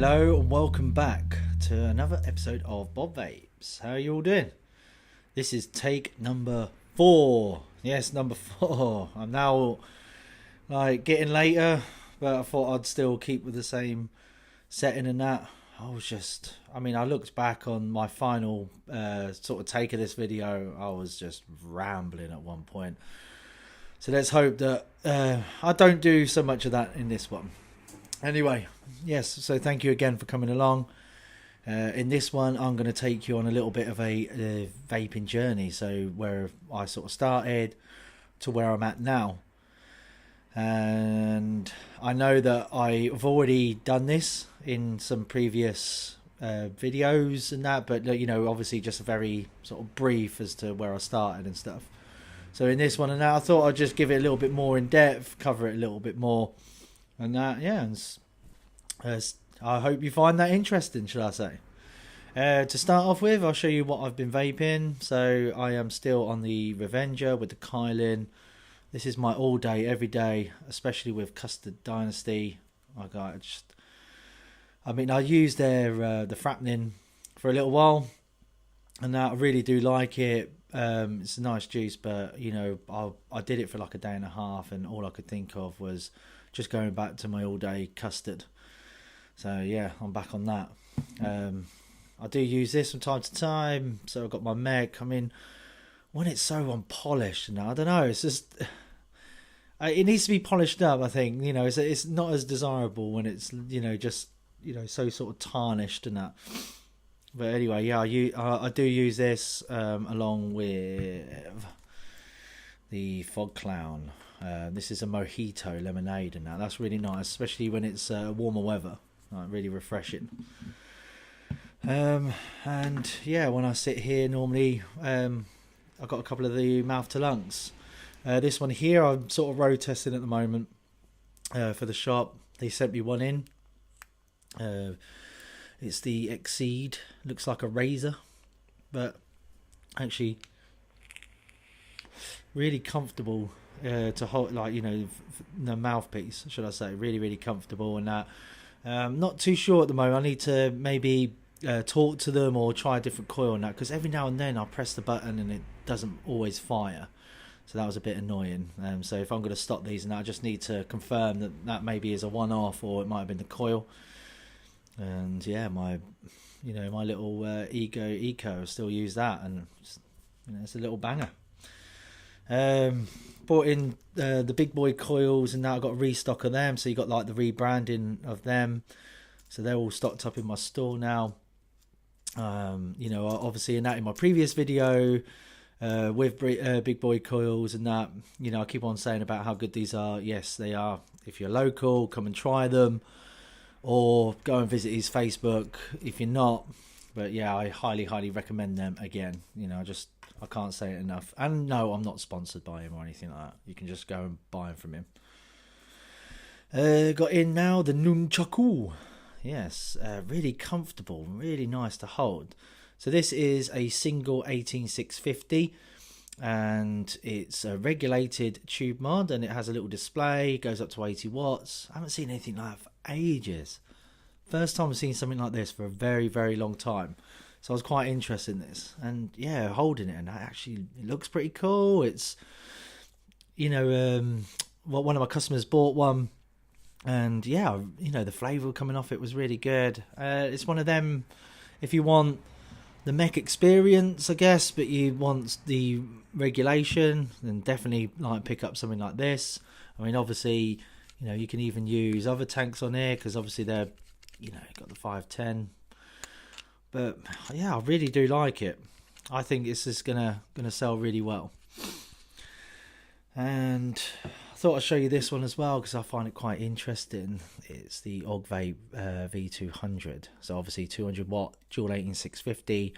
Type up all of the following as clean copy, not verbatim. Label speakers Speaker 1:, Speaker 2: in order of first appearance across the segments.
Speaker 1: Hello and welcome back to another episode of Bob Vapes. How are you all doing? This is take number 4. Yes, number 4. I'm now getting later, but I thought I'd still keep with the same setting and that. I looked back on my final sort of take of this video. I was just rambling at one point. So let's hope that I don't do so much of that in this one. Anyway, yes, so thank you again for coming along. In this one, I'm going to take you on a little bit of a vaping journey. So where I sort of started to where I'm at now. And I know that I've already done this in some previous videos and that, but obviously just a very sort of brief as to where I started and stuff. So in this one and that, I thought I'd just give it a little bit more in depth, cover it a little bit more. And that, yeah, I hope you find that interesting, shall I say. To start off with, I'll show you what I've been vaping. So I am still on the Revenger with the Kylin. This is my all day, every day, especially with Custard Dynasty. I used the Frapnin for a little while, and I really do like it. It's a nice juice, but I did it for like a day and a half, and all I could think of was just going back to my all day custard. So yeah, I'm back on that. I do use this from time to time. So I've got my mech. I mean, when it's so unpolished, I don't know. It's just it needs to be polished up. I think it's not as desirable when it's so sort of tarnished and that. But anyway, yeah, I do use this along with the Fog Clown. This is a mojito lemonade, and that's really nice, especially when it's warmer weather. Really refreshing. And yeah, when I sit here normally, I've got a couple of the mouth to lungs. This one here, I'm sort of road testing at the moment for the shop. They sent me one in. It's the Exceed. Looks like a razor, but actually really comfortable to hold, the mouthpiece, should I say. Really comfortable, and that. Not too sure at the moment. I need to maybe talk to them or try a different coil on that, because every now and then I press the button and it doesn't always fire. So that was a bit annoying. So if I'm going to stop these, and I just need to confirm that maybe is a one-off, or it might have been the coil. And yeah, my little Eco, I still use that, and it's a little banger. Bought in the big boy coils, and now I've got a restock of them. So you got like the rebranding of them, so they're all stocked up in my store now. Obviously in my previous video with big boy coils and that, I keep on saying about how good these are. Yes, they are. If you're local, come and try them, or go and visit his Facebook if you're not. But yeah, I highly recommend them again. I can't say it enough. And no, I'm not sponsored by him or anything like that. You can just go and buy them from him. Got in now the Nunchaku. Yes, really comfortable, really nice to hold. So this is a single 18650, and it's a regulated tube mod, and it has a little display. It goes up to 80 watts. I haven't seen anything like that for ages. First time I've seen something like this for a very long time. So I was quite interested in this, and yeah, holding it, and it looks pretty cool. It's, one of my customers bought one, and yeah, the flavour coming off it was really good. It's one of them, if you want the mech experience, I guess, but you want the regulation, then definitely pick up something like this. I mean, obviously, you can even use other tanks on here, because obviously they're, got the 510. But yeah, I really do like it. I think this is gonna sell really well. And I thought I'd show you this one as well, because I find it quite interesting. It's the Augvape V200. So obviously 200 watt dual 18650.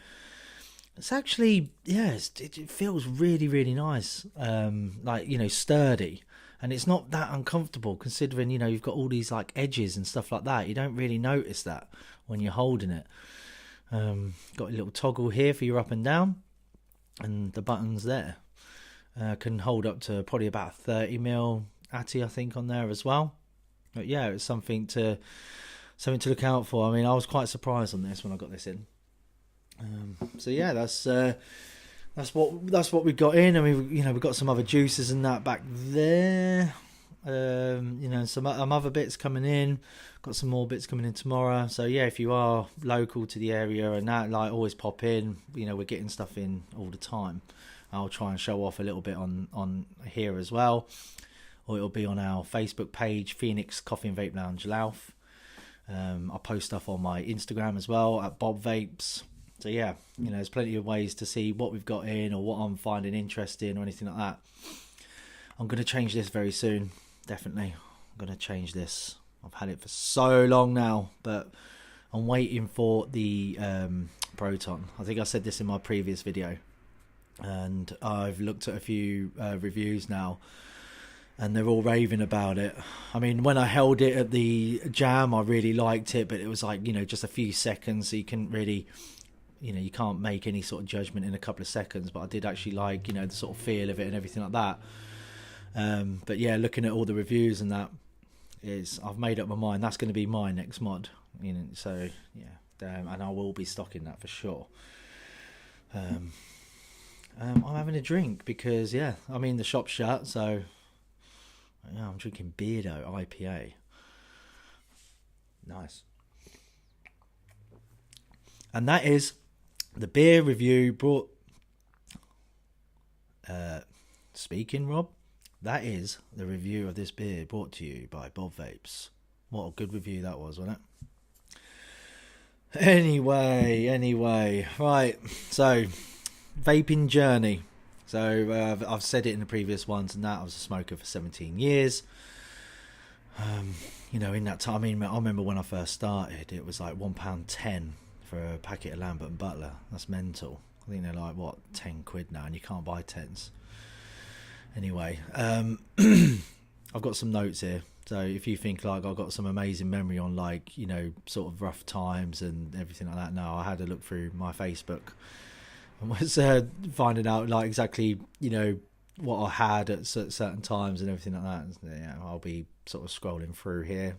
Speaker 1: It's actually, it feels really nice. Sturdy. And it's not that uncomfortable, considering you've got all these edges and stuff like that. You don't really notice that when you're holding it. Got a little toggle here for your up and down, and the buttons there can hold up to probably about 30mm ATI, I think, on there as well. But yeah, it's something to something to look out for. I mean, I was quite surprised on this when I got this in. So yeah, that's what we got in. I mean, you know, we've got some other juices and that back there. You know, some other bits coming in. Got some more bits coming in tomorrow. So yeah, if you are local to the area and that, like, always pop in. You know, we're getting stuff in all the time. I'll try and show off a little bit on here as well, or it'll be on our Facebook page, Phoenix Coffee and Vape Lounge Louth. I'll post stuff on my Instagram as well at Bob Vapes. So yeah, you know, there's plenty of ways to see what we've got in or what I'm finding interesting or anything like that. I'm going to change this very soon, definitely. I'm going to change this. I've had it for so long now, but I'm waiting for the Proton. I think I said this in my previous video, and I've looked at a few reviews now, and they're all raving about it. I mean, when I held it at the jam, I really liked it, but it was like, you know, just a few seconds, so you couldn't really, you know, you can't make any sort of judgment in a couple of seconds. But I did actually like, you know, the sort of feel of it and everything like that. But yeah, looking at all the reviews and that, I've made up my mind. That's going to be my next mod, you know. So yeah, and I will be stocking that for sure. I'm having a drink because, yeah, I mean, the shop's shut, so yeah, I'm drinking Beardo IPA. Nice. And that is the beer review brought... speaking, Rob, that is the review of this beer brought to you by Bob Vapes. What a good review that was, wasn't it? Anyway, right, so... vaping journey. So I've said it in the previous ones and that I was a smoker for 17 years. You know, in that time, I mean, I remember when I first started, it was like £1.10 for a packet of Lambert and Butler. That's mental. I think they're like, what, 10 quid now, and you can't buy 10s. Anyway, I've got some notes here. So if you think like I've got some amazing memory on, like, you know, sort of rough times and everything like that, no, I had a look through my Facebook and was finding out like exactly, you know, what I had at certain times and everything like that. Yeah, I'll be sort of scrolling through here.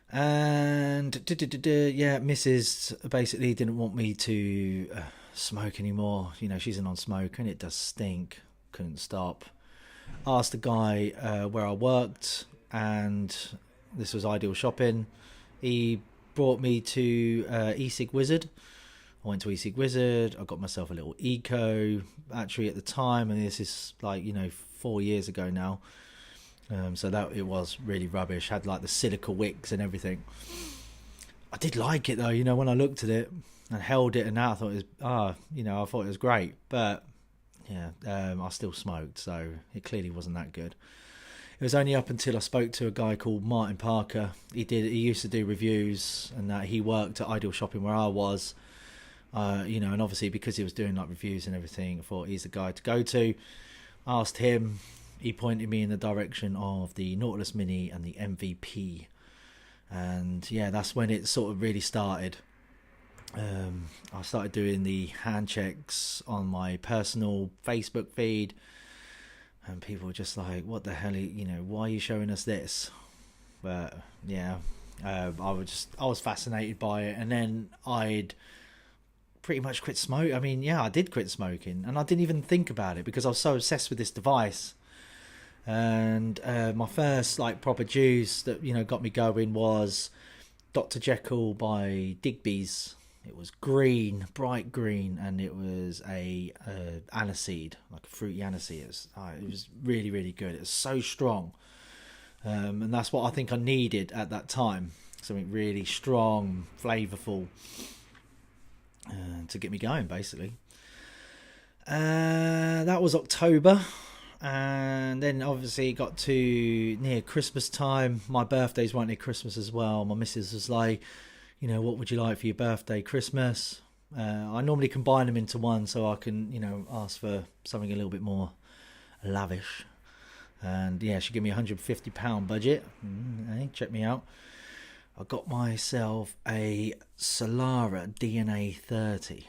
Speaker 1: And yeah, Mrs. basically didn't want me to smoke anymore. You know, she's a non-smoker and it does stink. Couldn't stop. Asked the guy where I worked, and this was Ideal Shopping. He brought me to e-cig Wizard. I went to e-cig Wizard. I got myself a little Eco battery at the time, and this is like, you know, 4 years ago now. So that it was really rubbish. Had like the silica wicks and everything. I did like it though, you know, when I looked at it and held it, and now I thought it was, you know, I thought it was great. But yeah, I still smoked, so it clearly wasn't that good. It was only up until I spoke to a guy called Martin Parker. He used to do reviews, and that he worked at Ideal Shopping where I was. You know, and obviously because he was doing like reviews and everything, I thought he's the guy to go to. I asked him. He pointed me in the direction of the Nautilus Mini and the MVP. And yeah, that's when it sort of really started. I started doing the hand checks on my personal Facebook feed, and people were just like, what the hell, you know, why are you showing us this? But yeah, I was fascinated by it, and then I'd pretty much quit smoke. I mean, yeah, I did quit smoking, and I didn't even think about it because I was so obsessed with this device. And my first like proper juice that, you know, got me going was Dr. Jekyll by Digby's. It was green, bright green, and it was a aniseed, like a fruity aniseed. It was really, really good. It was so strong, and that's what I think I needed at that time. Something really strong, flavourful, to get me going, basically. That was October. And then obviously it got to near Christmas time. My birthday's right near Christmas as well. My missus was like, you know, what would you like for your birthday, Christmas? I normally combine them into one so I can, you know, ask for something a little bit more lavish. And yeah, she gave me £150 budget. Hey, check me out. I got myself a Solara DNA 30,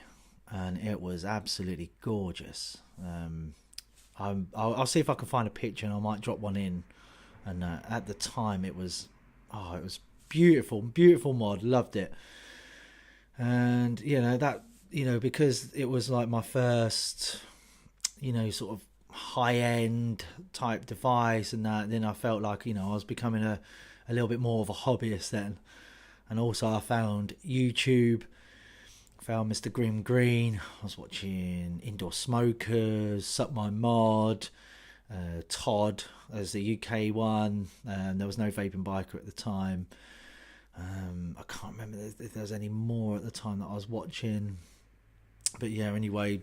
Speaker 1: and it was absolutely gorgeous. I'll see if I can find a picture, and I might drop one in. And at the time, it was it was beautiful mod, loved it. And that, because it was like my first, sort of high end type device, and that, then I felt like, I was becoming a little bit more of a hobbyist then. And also I found YouTube, found Mr. Grim Green, I was watching Indoor Smokers, Suck My Mod, Todd as the UK one. There was no Vaping Biker at the time. I can't remember if there was any more at the time that I was watching, but yeah, anyway,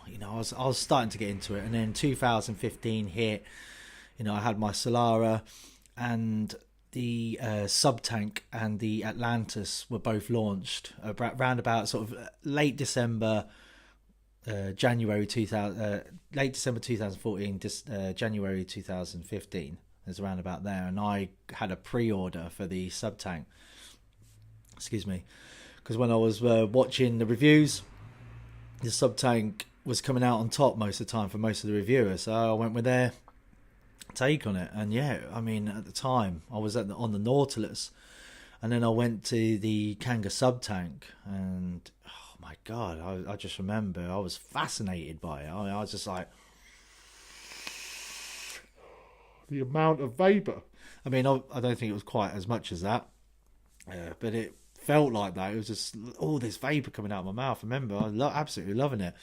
Speaker 1: I was starting to get into it. And then 2015 hit. I had my Solara, and the Subtank and the Atlantis were both launched around about sort of late December 2014, January 2015. It's around about there, and I had a pre-order for the Subtank. Excuse me, because when I was watching the reviews, the Subtank was coming out on top most of the time for most of the reviewers, so I went with their take on it. And yeah, I mean, at the time I was on the Nautilus, and then I went to the Kanga Subtank, and oh my god, I just remember I was fascinated by it. I was just like, the amount of vapor. I mean, I don't think it was quite as much as that, but it felt like that. It was just all this vapor coming out of my mouth. I remember I absolutely loving it.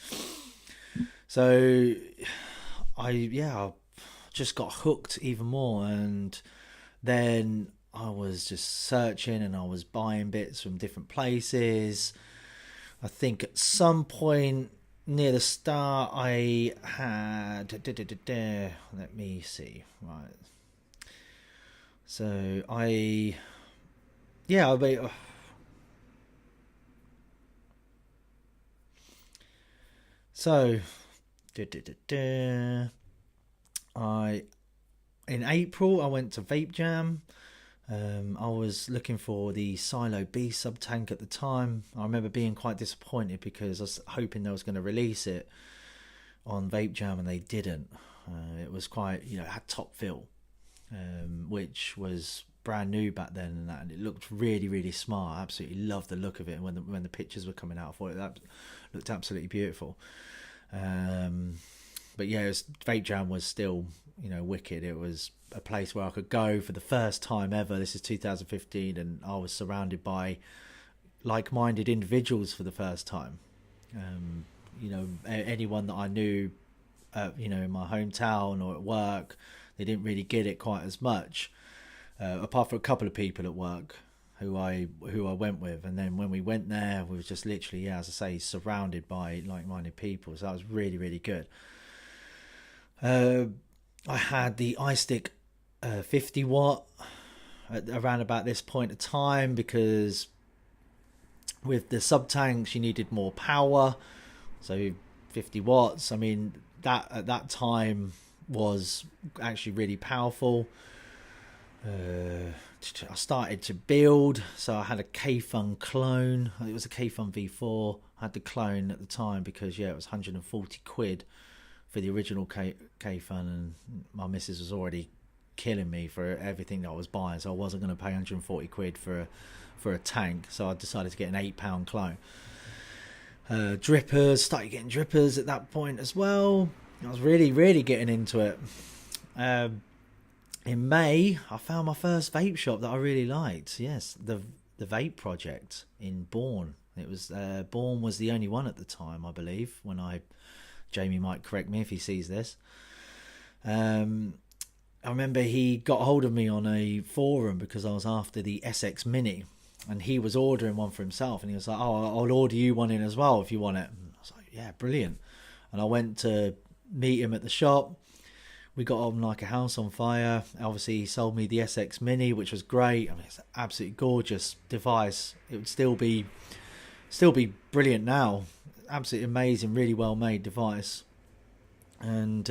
Speaker 1: So I just got hooked even more, and then I was just searching and I was buying bits from different places. I think at some point near the start I had let me see, right, so in April I went to Vape Jam. I was looking for the Silo B Subtank at the time. I remember being quite disappointed because I was hoping they was going to release it on Vape Jam, and they didn't. It was quite, it had top fill, which was brand new back then, and it looked really, really smart. I absolutely loved the look of it. And when the pictures were coming out, I thought that looked absolutely beautiful. But yeah, Vape Jam was still, wicked. It was a place where I could go for the first time ever. This is 2015, and I was surrounded by like-minded individuals for the first time. Anyone that I knew, in my hometown or at work, they didn't really get it quite as much, apart from a couple of people at work who I went with. And then when we went there, we were just literally, as I say, surrounded by like-minded people. So that was really, really good. I had the iStick 50 watt around about this point of time, because with the Subtanks you needed more power. So 50 watts, I mean, that at that time was actually really powerful. I started to build, so I had a K-Fun clone. It was a K-Fun V4. I had the clone at the time because it was 140 quid for the original K-Fun, and my missus was already killing me for everything that I was buying, so I wasn't going to pay 140 quid for a tank. So I decided to get an £8 clone. Drippers, started getting drippers at that point as well. I was really, really getting into it. In May, I found my first vape shop that I really liked. Yes, the Vape Project in Bourne. It was Bourne was the only one at the time, I believe. Jamie might correct me if he sees this. I remember he got hold of me on a forum because I was after the SX Mini, and he was ordering one for himself, and he was like, "Oh, I'll order you one in as well if you want it." And I was like, "Yeah, brilliant." And I went to meet him at the shop. We got on like a house on fire. Obviously, he sold me the SX Mini, which was great. I mean, it's an absolutely gorgeous device. It would still be brilliant now. Absolutely amazing, really well made device. And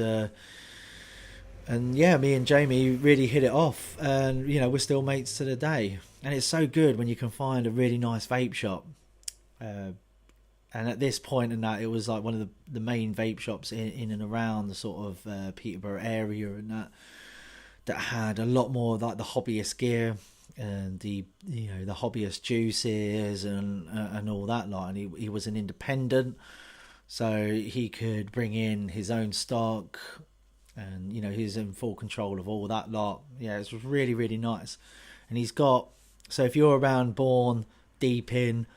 Speaker 1: yeah, me and Jamie really hit it off, and we're still mates to the day. And it's so good when you can find a really nice vape shop. And at this point in that, it was like one of the main vape shops in and around the sort of Peterborough area, and that had a lot more of like the hobbyist gear. and the hobbyist juices and all that lot. And he was an independent, so he could bring in his own stock, and he was in full control of all that lot. Yeah, it was really, really nice. And he's got, so if you're around Bourne, Deepin,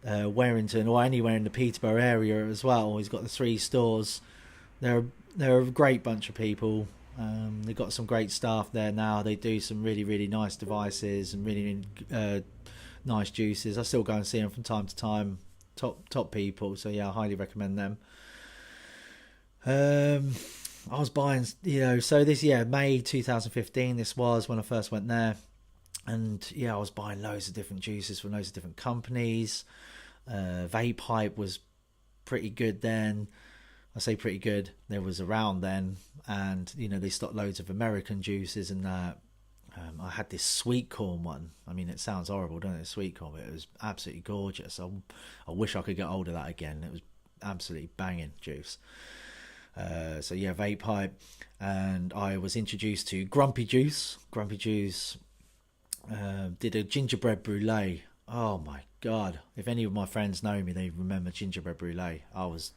Speaker 1: Warrington, or anywhere in the Peterborough area as well, he's got the 3 stores. They're a great bunch of people. They've got some great staff there now. They do some really, really nice devices and really nice juices. I still go and see them from time to time. Top people. So yeah, I highly recommend them. I was buying, so this year, May 2015, this was when I first went there. And yeah, I was buying loads of different juices from loads of different companies. Vape hype was pretty good then. I say pretty good. There was around then, and they stocked loads of American juices and that. I had this sweet corn one. I mean, it sounds horrible, doesn't it? Sweet corn, but it was absolutely gorgeous. I wish I could get hold of that again. It was absolutely banging juice. So yeah, vape hype, and I was introduced to Grumpy Juice. Grumpy Juice did a gingerbread brulee. Oh my god! If any of my friends know me, they remember gingerbread brulee. I was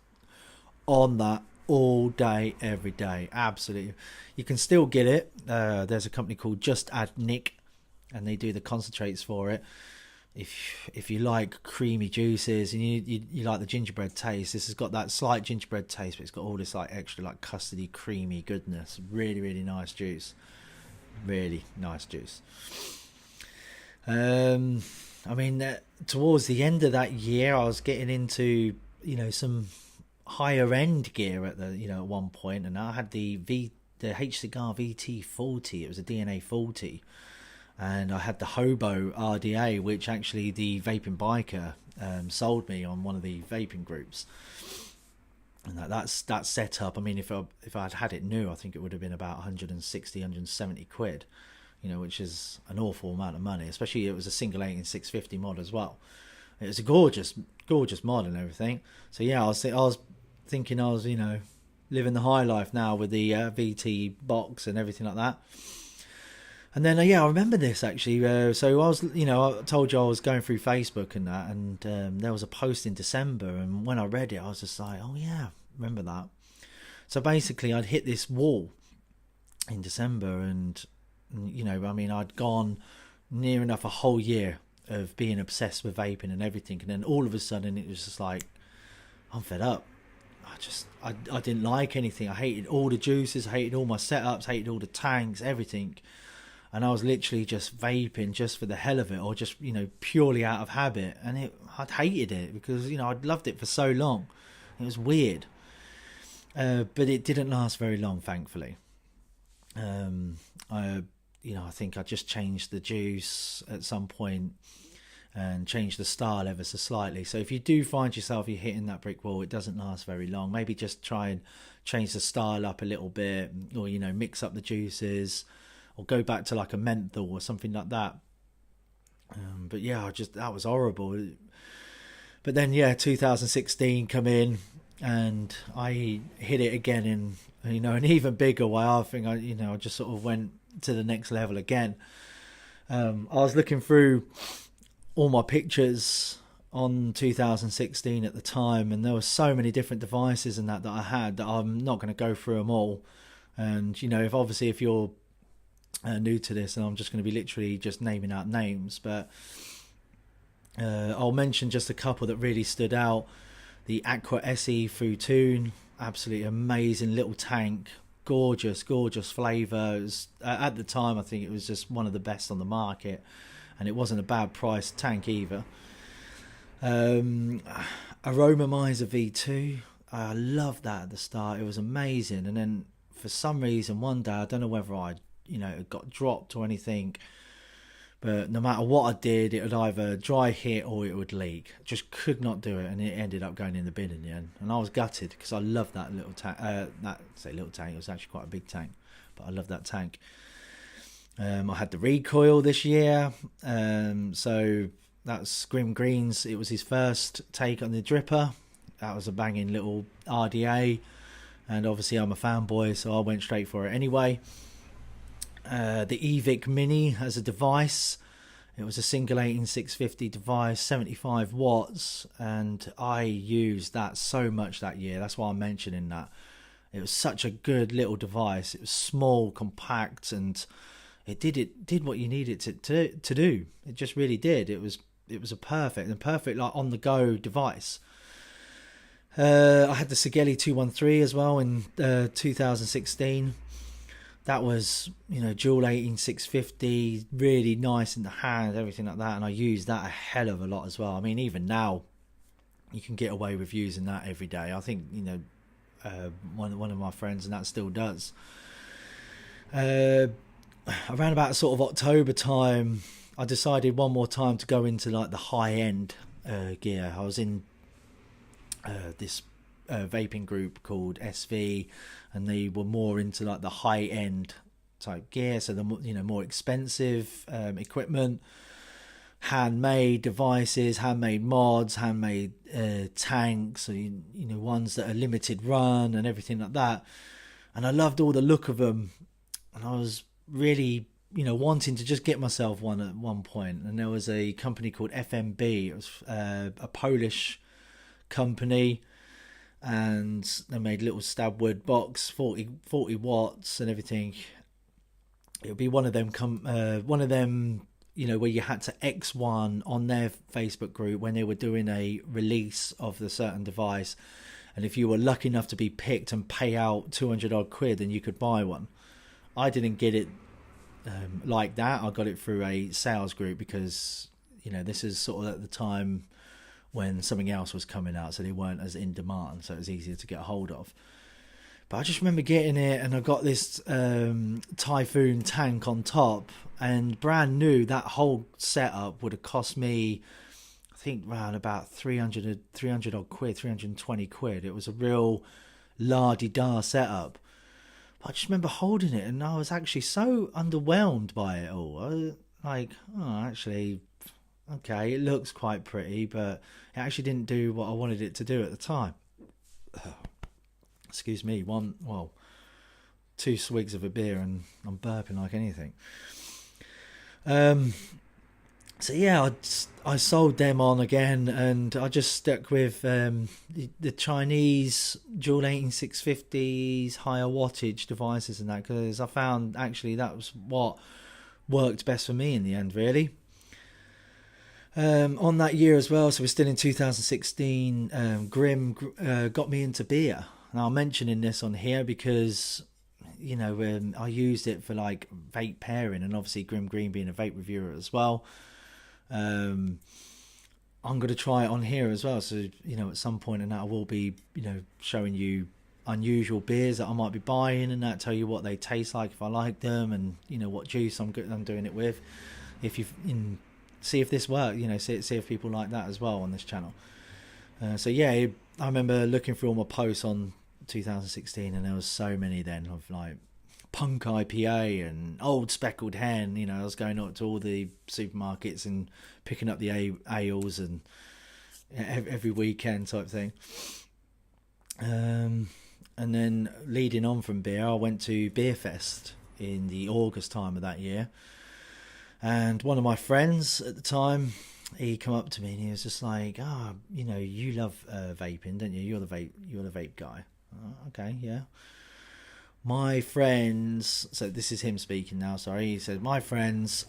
Speaker 1: on that all day, every day. Absolutely. You can still get it. There's a company called Just Add Nick, and they do the concentrates for it. If you like creamy juices and you like the gingerbread taste, this has got that slight gingerbread taste, but it's got all this like extra like custardy, creamy goodness. Really, really nice juice. Really nice juice. I mean, towards the end of that year, I was getting into some higher end gear at the at one point, and I had the H Cigar VT40. It was a DNA 40, and I had the Hobo RDA, which actually the Vaping Biker sold me on one of the vaping groups. And that's set up. I mean, if I'd had it new, I think it would have been about 160, 170 quid, which is an awful amount of money. Especially it was a single 18650 mod as well. It was a gorgeous mod and everything. So yeah, I was thinking I was living the high life now with the VT box and everything like that. And then I remember this actually. So I was I told you I was going through Facebook and that, and there was a post in December, and when I read it, I was just like, oh yeah, remember that. So basically, I'd hit this wall in December, and I mean, I'd gone near enough a whole year of being obsessed with vaping and everything, and then all of a sudden it was just like, I'm fed up. I didn't like anything. I hated all the juices, I hated all my setups, hated all the tanks, everything. And I was literally just vaping just for the hell of it, or just purely out of habit. And I'd hated it because I'd loved it for so long. It was weird, but it didn't last very long, thankfully. I think I just changed the juice at some point and change the style ever so slightly. So if you do find yourself you're hitting that brick wall, it doesn't last very long. Maybe just try and change the style up a little bit, or mix up the juices, or go back to like a menthol or something like that. But yeah, that was horrible. But then 2016 come in, and I hit it again in an even bigger way. I think I just sort of went to the next level again. I was looking through all my pictures on 2016 at the time, and there were so many different devices and that I had that I'm not going to go through them all. And if you're new to this, and I'm just going to be literally just naming out names, but I'll mention just a couple that really stood out. The Aqua SE Futoon, absolutely amazing little tank, gorgeous flavour. It was, at the time, I think it was just one of the best on the market, and it wasn't a bad price tank either. Aromamizer V2, I loved that at the start. It was amazing, and then for some reason one day, I don't know whether it got dropped or anything, but no matter what I did, it would either dry hit or it would leak. Just could not do it, and it ended up going in the bin in the end. And I was gutted because I loved that little tank. Little tank, it was actually quite a big tank, but I loved that tank. I had the recoil this year, so that's Grim Green's. It was his first take on the dripper. That was a banging little RDA, and obviously I'm a fanboy, so I went straight for it anyway. The Evic Mini as a device, It was a single 18650 device, 75 watts, and I used that so much that year. That's why I'm mentioning that. It was such a good little device. It was small, compact, and it did what you needed it to do. It just really did. It was a perfect like on the go device. I had the Sigeli 213 as well in 2016. That was, dual 18650, really nice in the hand, everything like that. And I used that a hell of a lot as well. I mean, even now, you can get away with using that every day. I think, one of my friends, and that still does. Around about sort of October time, I decided one more time to go into like the high end gear. I was in this vaping group called SV, and they were more into like the high end type gear, so the more expensive equipment, handmade devices, handmade mods, handmade tanks, so ones that are limited run and everything like that. And I loved all the look of them, and I was really wanting to just get myself one at one point. And there was a company called FMB. It was a Polish company, and they made little stab wood box, 40 watts and everything. It would be one of them where you had to X1 on their Facebook group when they were doing a release of the certain device, and if you were lucky enough to be picked and pay out 200 odd quid, then you could buy one. I didn't get it like that. I got it through a sales group because this is sort of at the time when something else was coming out, so they weren't as in demand, so it was easier to get a hold of. But I just remember getting it, and I got this Typhoon tank on top, and brand new. That whole setup would have cost me, I think, around about 300 odd quid, 320 quid. It was a real la-di-da setup. But I just remember holding it, and I was actually so underwhelmed by it all. I was like, actually, okay, it looks quite pretty, but it actually didn't do what I wanted it to do at the time. Excuse me, 2 swigs of a beer and I'm burping like anything. So yeah, I sold them on again, and I just stuck with the Chinese dual 18650s, higher wattage devices and that, because I found actually that was what worked best for me in the end, really. On that year as well, so we're still in 2016, Grim got me into beer. Now I'm mentioning this on here because I used it for like vape pairing, and obviously Grim Green being a vape reviewer as well, I'm going to try it on here as well. So at some point in that I will be showing you unusual beers that I might be buying, and that tell you what they taste like if I like them, and what juice I'm doing it with. If you see if this works, see if people like that as well on this channel. So yeah, I remember looking through all my posts on 2016, and there was so many then of like Punk IPA and Old Speckled Hen. I was going up to all the supermarkets and picking up the ales and every weekend type thing. And then leading on from beer, I went to Beer Fest in the August time of that year. And one of my friends at the time, he come up to me and he was just like, you love vaping, don't you? You're the vape guy. Okay, yeah. My friends, so this is him speaking now, sorry. He said, my friends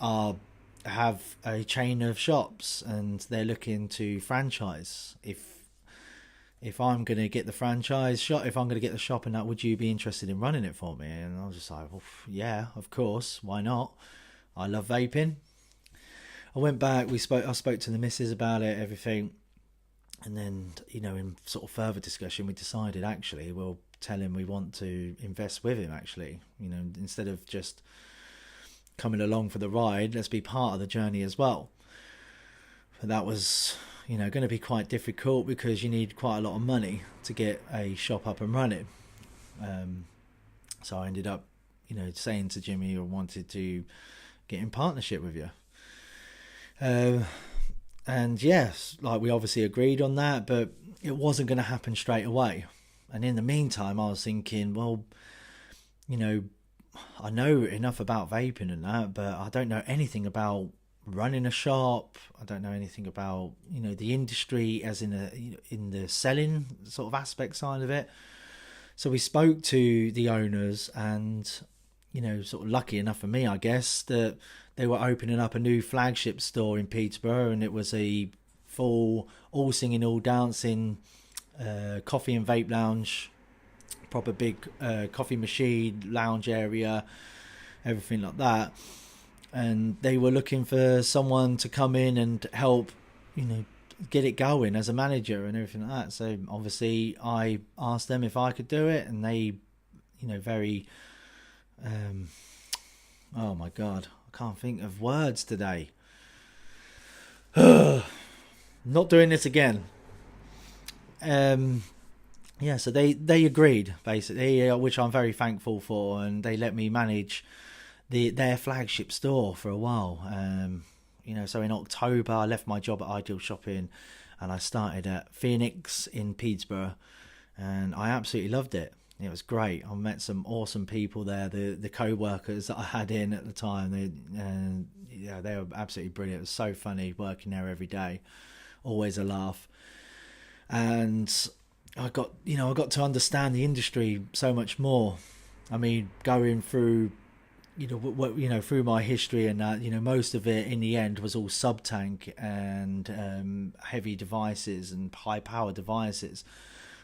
Speaker 1: have a chain of shops and they're looking to franchise. If I'm going to get the franchise shop, if I'm going to get the shop and that, would you be interested in running it for me? And I was just like, well, yeah, of course. Why not? I love vaping. I went back, I spoke to the missus about it, everything. And then, in sort of further discussion, we decided actually we'll tell him we want to invest with him actually. Instead of just coming along for the ride, let's be part of the journey as well. But that was, going to be quite difficult because you need quite a lot of money to get a shop up and running. So I ended up, saying to Jimmy I wanted to get in partnership with you. And yes, like we obviously agreed on that, but it wasn't going to happen straight away. And in the meantime, I was thinking, well, I know enough about vaping and that, but I don't know anything about, running a shop. I don't know anything about, the industry as in the selling sort of aspect side of it. So we spoke to the owners, and sort of lucky enough for me, I guess, that they were opening up a new flagship store in Peterborough, and it was a full all singing, all dancing coffee and vape lounge, proper big coffee machine, lounge area, everything like that. And they were looking for someone to come in and help, get it going as a manager and everything like that. So obviously I asked them if I could do it, and they, very, oh my God, I can't think of words today. Not doing this again. So they agreed, basically, which I'm very thankful for, and they let me manage their flagship store for a while. So in October I left my job at Ideal Shopping and I started at Phoenix in Peterborough, and I absolutely loved it. It was great. I met some awesome people there. The co-workers that I had in at the time, they were absolutely brilliant. It was so funny working there every day, always a laugh. And I got to understand the industry so much more. I mean, going through through my history and that, most of it in the end was all sub-tank and heavy devices and high power devices.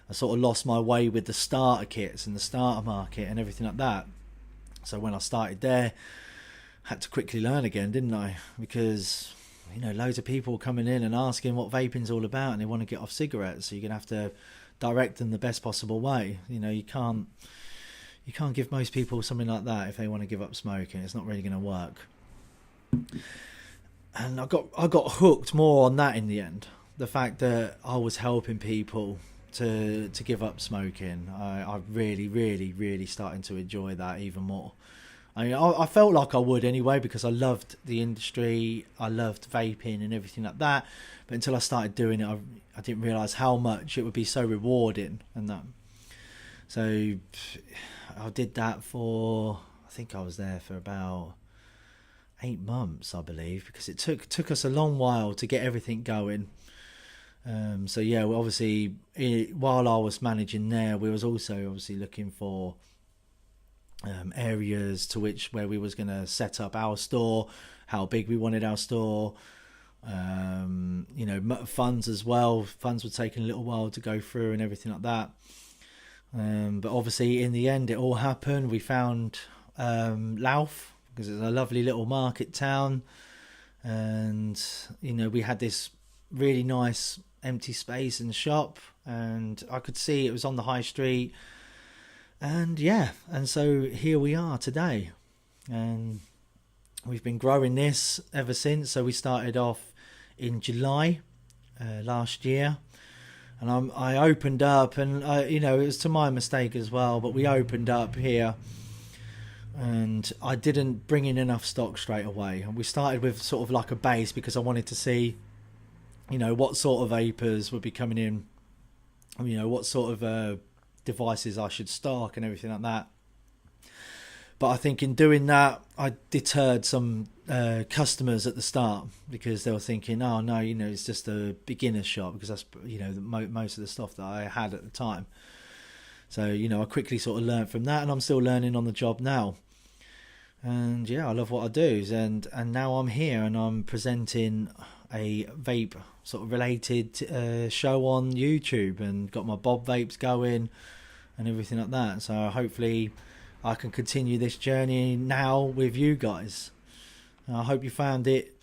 Speaker 1: I sort of lost my way with the starter kits and the starter market and everything like that. So when I started there, I had to quickly learn again, didn't I? Because loads of people coming in and asking what vaping's all about, and they want to get off cigarettes. So you're gonna have to direct them the best possible way. You can't give most people something like that if they want to give up smoking. It's not really going to work. And I got hooked more on that in the end. The fact that I was helping people to give up smoking. I really, really, really starting to enjoy that even more. I mean, I felt like I would anyway, because I loved the industry. I loved vaping and everything like that. But until I started doing it, I didn't realise how much it would be so rewarding and that. So I did that for, I think I was there for about 8 months, I believe, because it took us a long while to get everything going. So yeah, well, obviously, while I was managing there, we was also obviously looking for areas where we was going to set up our store, how big we wanted our store, funds as well. Funds were taking a little while to go through and everything like that. But obviously in the end it all happened. We found Louth, because it's a lovely little market town, and we had this really nice empty space in the shop, and I could see it was on the high street, and so here we are today, and we've been growing this ever since. So we started off in July last year. And I opened up, and it was to my mistake as well, but we opened up here, and I didn't bring in enough stock straight away. And we started with sort of like a base, because I wanted to see, what sort of vapors would be coming in, what sort of devices I should stock and everything like that. But I think in doing that, I deterred some customers at the start, because they were thinking, oh no, it's just a beginner shop, because that's most of the stuff that I had at the time. So I quickly sort of learned from that, and I'm still learning on the job now. And I love what I do, and now I'm here and I'm presenting a vape sort of related show on YouTube, and got my Bob vapes going and everything like that. So hopefully I can continue this journey now with you guys. I hope you found it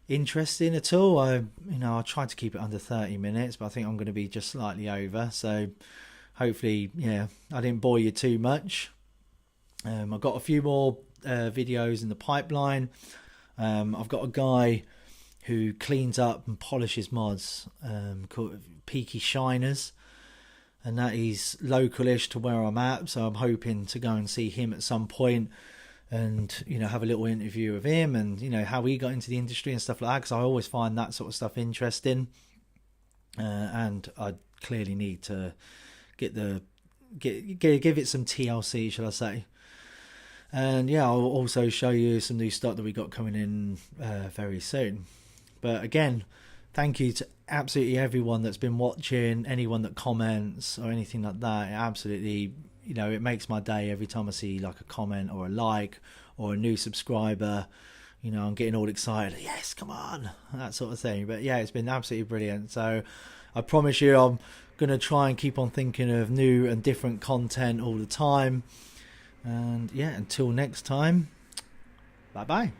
Speaker 1: interesting at all. I tried to keep it under 30 minutes, but I think I'm going to be just slightly over. So hopefully, I didn't bore you too much. I've got a few more videos in the pipeline. I've got a guy who cleans up and polishes mods called Peaky Shiners, and that is localish to where I'm at, so I'm hoping to go and see him at some point, and have a little interview with him, and how he got into the industry and stuff like that, because I always find that sort of stuff interesting, and I clearly need to give it some TLC, shall I say. And yeah, I'll also show you some new stock that we got coming in very soon. But again, thank you to absolutely everyone that's been watching, anyone that comments or anything like that. It absolutely, you know, it makes my day every time I see like a comment or a like or a new subscriber. You know, I'm getting all excited. Yes, come on, that sort of thing. But yeah, it's been absolutely brilliant. So I promise you, I'm going to try and keep on thinking of new and different content all the time. And yeah, until next time, bye bye.